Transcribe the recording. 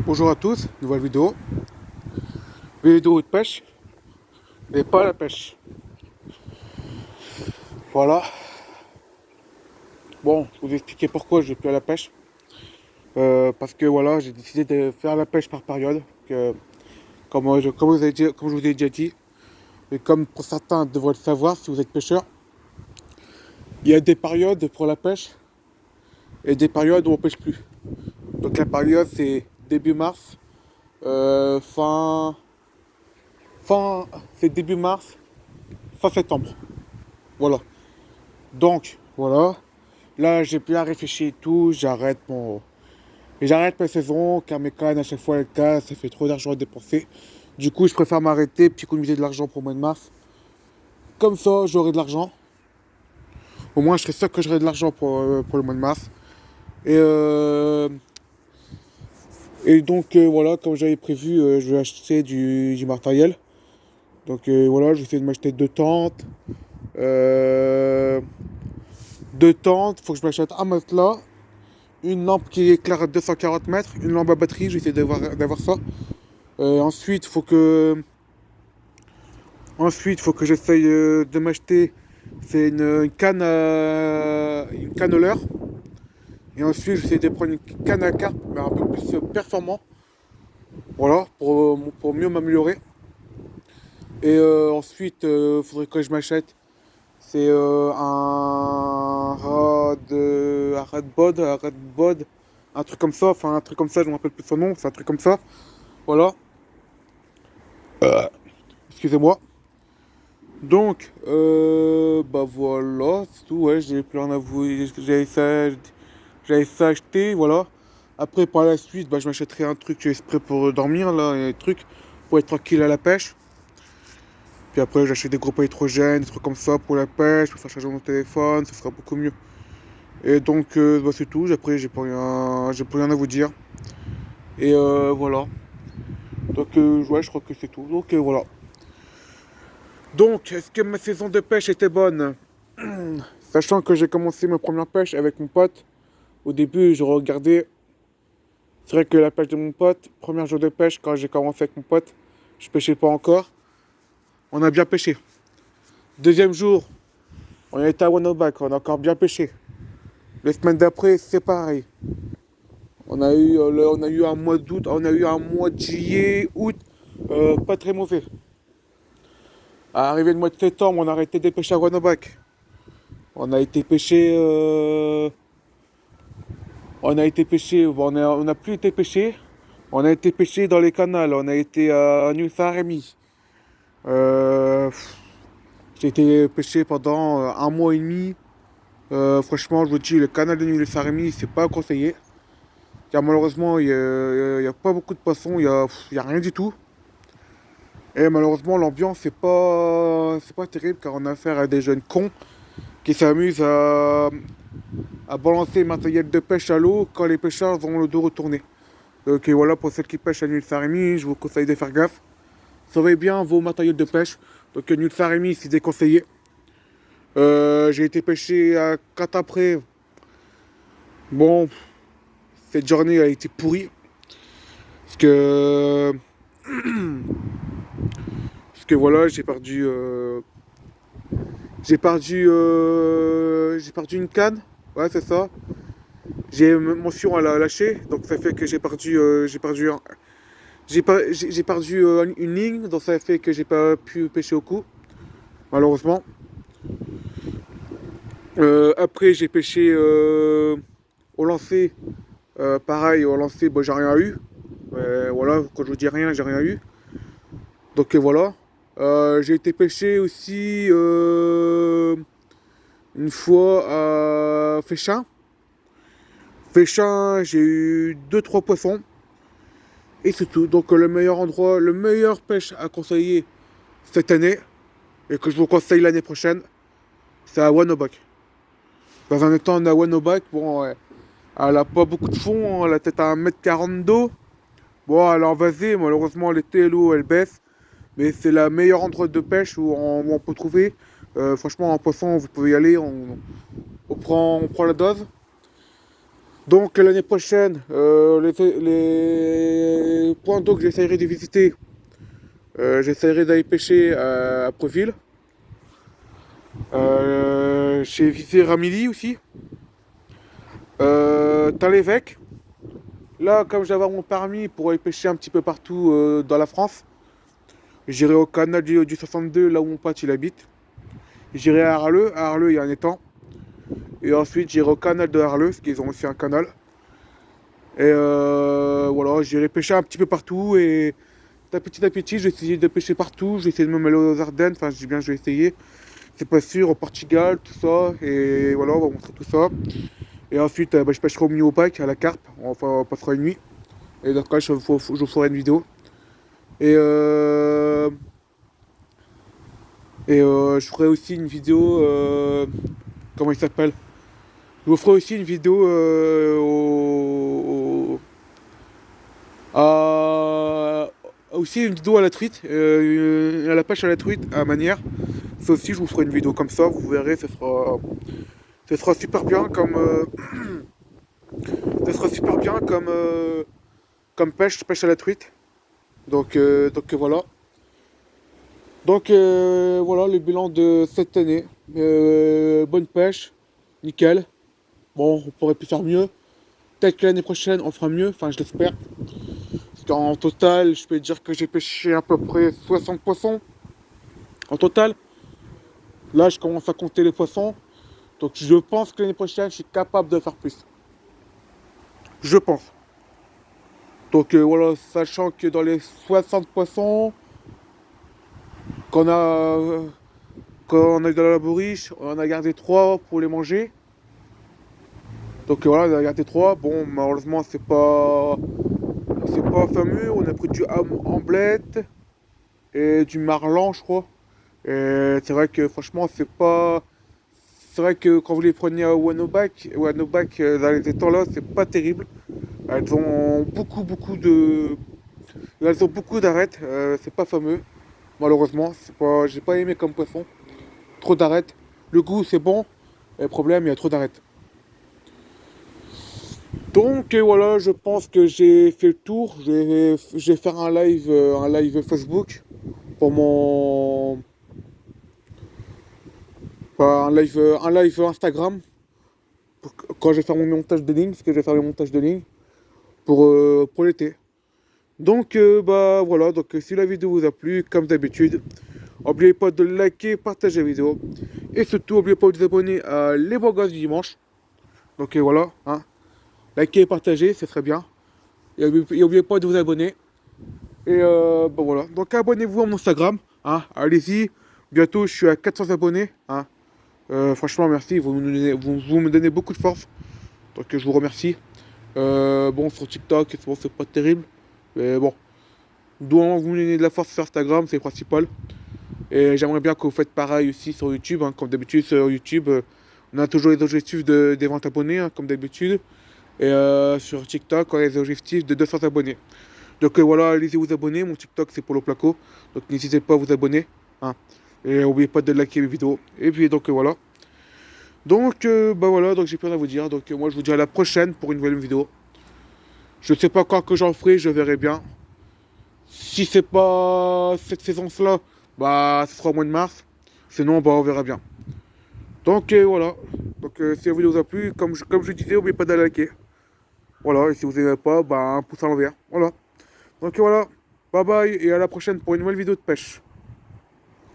Bonjour à tous, nouvelle vidéo. Vidéo de pêche, mais pas la pêche. Voilà. Bon, je vais vous expliquer pourquoi je vais plus à la pêche. Parce que voilà, j'ai décidé de faire la pêche par période. Comme je vous ai déjà dit, et comme pour certains devraient le savoir si vous êtes pêcheur, il y a des périodes pour la pêche et des périodes où on pêche plus. Donc la période c'est début mars, c'est début mars, fin septembre. Voilà. Donc, voilà. Là, j'ai bien réfléchi et tout. J'arrête ma saison car mes cannes à chaque fois elles cassent. Ça fait trop d'argent à dépenser. Du coup, je préfère m'arrêter puis économiser de l'argent pour le mois de mars. Comme ça, j'aurai de l'argent. Au moins, je serai sûr que j'aurai de l'argent pour le mois de mars. Et, euh, et donc, voilà, comme j'avais prévu, je vais acheter du matériel. Donc, voilà, je vais essayer de m'acheter Euh, deux tentes. Faut que je m'achète un matelas. Une lampe qui éclaire à 240 mètres, une lampe à batterie, j'essaie d'avoir ça. Faut que, j'essaye de m'acheter, c'est une canne leurre. Et ensuite, j'essaie de prendre une canne à carpe, mais un peu plus performant, voilà, pour mieux m'améliorer. Et ensuite, faudrait que je m'achète, c'est un Radbod, un truc comme ça, enfin un truc comme ça, je me rappelle plus son nom, c'est un truc comme ça, voilà. Excusez-moi. Donc, bah voilà, c'est tout, ouais, j'ai plus rien à vous, j'avais ça acheté, voilà. Après, par la suite, bah, je m'achèterai un truc exprès pour dormir, là, un truc pour être tranquille à la pêche. Puis après, j'achète des groupes à hydrogène, des trucs comme ça pour la pêche, pour faire charger mon téléphone, ça sera beaucoup mieux. Et donc, bah, c'est tout, après, j'ai plus rien à vous dire. Et voilà. Donc, ouais, je crois que c'est tout. Donc, voilà. Donc, est-ce que ma saison de pêche était bonne? Sachant que j'ai commencé ma première pêche avec mon pote, au début, je regardais. C'est vrai que la pêche de mon pote, premier jour de pêche, quand j'ai commencé avec mon pote, je pêchais pas encore. On a bien pêché. Deuxième jour, on était à Wanobac, on a encore bien pêché. Les semaines d'après, c'est pareil. On a eu un mois d'août, on a eu un mois de juillet, août, pas très mauvais. Arrivé le mois de septembre, on a arrêté de pêcher à Wanobac. On a été pêcher. On a été pêcher. On a plus été pêcher. On a été pêcher dans les canals. On a été à Nuit Saint-Rémy. Euh, j'ai été pêcher pendant un mois et demi. Franchement, je vous dis, le canal de Nuit Saint-Rémy, c'est pas conseillé. Car malheureusement, il y a pas beaucoup de poissons. Il y a rien du tout. Et malheureusement, l'ambiance, c'est pas terrible car on a affaire à des jeunes cons qui s'amusent à balancer le matériel de pêche à l'eau quand les pêcheurs ont le dos retourné. Donc voilà, pour ceux qui pêchent à Nuit Saint-Rémy, je vous conseille de faire gaffe. Sauvez bien vos matériels de pêche. Donc Nuit Saint-Rémy, c'est déconseillé. J'ai été pêcher à Catapré. Bon, cette journée a été pourrie. Parce que, voilà, j'ai perdu une canne. Ouais, c'est ça. Mon fion elle a lâché, donc ça fait que j'ai perdu une ligne, donc ça fait que j'ai pas pu pêcher au coup, malheureusement. Après j'ai pêché au lancer, pareil au lancer, bon, j'ai rien eu. Voilà, quand je vous dis rien, j'ai rien eu. Donc voilà. J'ai été pêcher aussi une fois à Féchin. Féchin, j'ai eu deux trois poissons. Et c'est tout. Donc le meilleur endroit, le meilleur pêche à conseiller cette année, et que je vous conseille l'année prochaine, c'est à Wanobac. Dans un étang, on est à Wanobac, bon, ouais, elle a pas beaucoup de fond, elle a peut-être 1,40 m d'eau. Bon, elle est envasée, malheureusement l'été, l'eau elle baisse. Mais c'est le meilleur endroit de pêche où on peut trouver. Franchement, en poisson, vous pouvez y aller, on prend la dose. Donc l'année prochaine, les points d'eau que j'essaierai de visiter, j'essaierai d'aller pêcher à Préville. J'ai visité Ramilly aussi. Tal-l'Évêque. Là, comme j'avais mon permis pour aller pêcher un petit peu partout dans la France, j'irai au canal du 62, là où mon pote il habite. J'irai à Arleux. À Arleux, il y a un étang. Et ensuite, j'irai au canal de Arleux, parce qu'ils ont aussi un canal. Et voilà, j'irai pêcher un petit peu partout. Et petit à petit, je vais essayer de pêcher partout. Je vais essayer de me mêler aux Ardennes. Enfin, je dis bien, je vais essayer. C'est pas sûr, au Portugal, tout ça. Et voilà, on va montrer tout ça. Et ensuite, je pêcherai au Mio-Pack, à la carpe. Enfin, on passera une nuit. Et dans ce cas, je vous ferai une vidéo. Et, je ferai aussi une vidéo. Comment il s'appelle? Je vous ferai aussi une vidéo aussi une vidéo à la truite, à la pêche à la truite à manière. Ça aussi, je vous ferai une vidéo comme ça. Vous verrez, ce sera super bien comme. Ce sera super bien comme pêche à la truite. Donc voilà. Donc voilà le bilan de cette année. Bonne pêche, nickel. Bon, on pourrait plus faire mieux. Peut-être que l'année prochaine on fera mieux, enfin je l'espère. Parce qu'en total, je peux dire que j'ai pêché à peu près 60 poissons. En total. Là, je commence à compter les poissons. Donc je pense que l'année prochaine, je suis capable de faire plus. Je pense. Donc voilà, sachant que dans les 60 poissons qu'on a, qu'on a dans la bourriche, on en a gardé 3 pour les manger. Donc voilà, on a gardé 3. Bon, malheureusement, c'est pas fameux. On a pris du amblette et du marlan, je crois. Et c'est vrai que franchement, c'est vrai que quand vous les prenez à Wanobac, dans les étangs là, c'est pas terrible. Elles ont elles ont beaucoup d'arêtes. C'est pas fameux. Malheureusement, j'ai pas aimé comme poisson. Trop d'arêtes. Le goût, c'est bon. Et le problème, il y a trop d'arêtes. Donc voilà, je pense que j'ai fait le tour. Je vais faire un live Facebook pour mon, enfin, un live Instagram quand je vais faire mon montage de ligne, parce que je vais faire le montage de ligne pour l'été. Donc bah voilà, donc si la vidéo vous a plu, comme d'habitude, n'oubliez pas de liker, partager la vidéo. Et surtout, n'oubliez pas de vous abonner à Les Beaux Gosses du Dimanche. Donc voilà, hein. Likez et partagez, c'est très bien. Et n'oubliez pas de vous abonner. Et bah voilà, donc abonnez-vous à mon Instagram, hein. Allez-y, bientôt je suis à 400 abonnés, hein. Franchement merci, vous me donnez beaucoup de force. Donc je vous remercie. Bon, sur TikTok, bon, c'est pas terrible. Mais bon, donc vous me donnez de la force sur Instagram, c'est le principal. Et j'aimerais bien que vous faites pareil aussi sur YouTube, hein. Comme d'habitude sur YouTube, on a toujours les objectifs des 20 abonnés, hein, comme d'habitude. Et sur TikTok, on a les objectifs de 200 abonnés. Donc voilà, allez-y vous abonner. Mon TikTok c'est Polo Placo. Donc n'hésitez pas à vous abonner, hein. Et n'oubliez pas de liker mes vidéos. Et puis donc voilà. Donc bah voilà, donc j'ai plus rien à vous dire. Donc moi je vous dis à la prochaine pour une nouvelle vidéo. Je sais pas quand que j'en ferai, je verrai bien. Si c'est pas cette saison-là, bah ce sera au mois de mars. Sinon bah on verra bien. Donc voilà. Donc si la vidéo vous a plu, comme je disais, n'oubliez pas de liker. Voilà, et si vous n'aimez pas, bah un pouce à l'envers. Voilà. Donc voilà. Bye bye et à la prochaine pour une nouvelle vidéo de pêche.